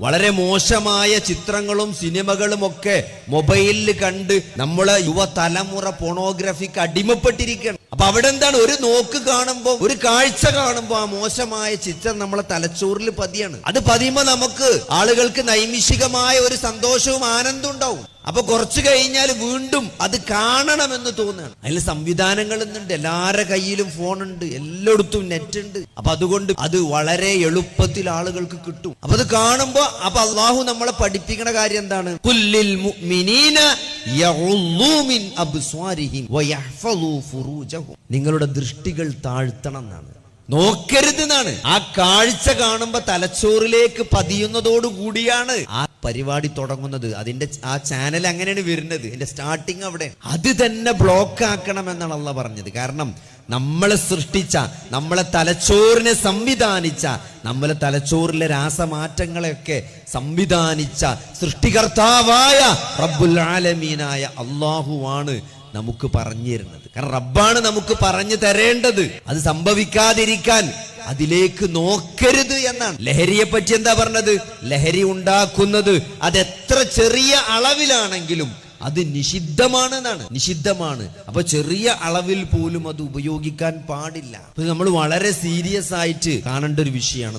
വളരെ മോശമായ ചിത്രങ്ങളും സിനിമകളും ഒക്കെ മൊബൈലിൽ കണ്ട് നമ്മളെ യുവതലമുറ പോണോഗ്രാഫിക്ക് അടിമപ്പെട്ടിരിക്കുകയാണ്. അപ്പൊ അവിടെ എന്താണ്, ഒരു നോക്ക് കാണുമ്പോ, ഒരു കാഴ്ച കാണുമ്പോ ആ മോശമായ ചിത്രം നമ്മളെ തലച്ചോറിൽ പതിയാണ്. അത് പതിയുമ്പോ നമുക്ക് ആളുകൾക്ക് നൈമിഷികമായ ഒരു സന്തോഷവും ആനന്ദവും ഉണ്ടാവും. അപ്പൊ കുറച്ചു കഴിഞ്ഞാൽ വീണ്ടും അത് കാണണമെന്ന് തോന്നുകയാണ്. അതിൽ സംവിധാനങ്ങൾ എന്നുണ്ട്, എല്ലാവരുടെ കയ്യിലും ഫോണുണ്ട്, എല്ലായിടത്തും നെറ്റ് ഉണ്ട്. അപ്പൊ അതുകൊണ്ട് അത് വളരെ എളുപ്പത്തിൽ ആളുകൾക്ക് കിട്ടും. അപ്പൊ അത് കാണുമ്പോ അപ്പൊ അള്ളാഹു നമ്മളെ പഠിപ്പിക്കുന്ന കാര്യം എന്താണ്? കുല്ലിൽ മുഅ്മിനീന യഗ്ളൂ മിൻ അബ്സ്വാരിഹിം വയഹ്ഫളൂ ഫുറൂജഹും. നിങ്ങളുടെ ദൃഷ്ടികൾ താഴ്ത്തണം എന്നാണ്, നോക്കരുത് എന്നാണ്. ആ കാഴ്ച കാണുമ്പോ തലച്ചോറിലേക്ക് പതിയുന്നതോടുകൂടിയാണ് ആ പരിപാടി തുടങ്ങുന്നത്. അതിന്റെ ആ ചാനൽ അങ്ങനെയാണ് വരുന്നത്, അതിന്റെ സ്റ്റാർട്ടിങ് അവിടെ. അത് തന്നെ ബ്ലോക്ക് ആക്കണം എന്നാണ് അള്ളാഹ് പറഞ്ഞത്. കാരണം നമ്മളെ സൃഷ്ടിച്ച, നമ്മളെ തലച്ചോറിനെ സംവിധാനിച്ച, നമ്മളെ തലച്ചോറിലെ രാസമാറ്റങ്ങളെയൊക്കെ സംവിധാനിച്ച സൃഷ്ടികർത്താവായ റബ്ബുൽ ആലമീനായ അള്ളാഹുവാണ് നമുക്ക് പറഞ്ഞു തരുന്നത്. കാരണം റബ്ബാണ് നമുക്ക് പറഞ്ഞു തരേണ്ടത്. അത് സംഭവിക്കാതിരിക്കാൻ അതിലേക്ക് നോക്കരുത് എന്നാണ്. ലഹരിയെ പറ്റി എന്താ പറഞ്ഞത്? ലഹരി ഉണ്ടാക്കുന്നത് അതെത്ര ചെറിയ അളവിലാണെങ്കിലും അത് നിഷിദ്ധമാണ് എന്നാണ്, നിഷിദ്ധമാണ്. അപ്പൊ ചെറിയ അളവിൽ പോലും അത് ഉപയോഗിക്കാൻ പാടില്ല. നമ്മൾ വളരെ സീരിയസ് ആയിട്ട് കാണേണ്ട ഒരു വിഷയമാണ്.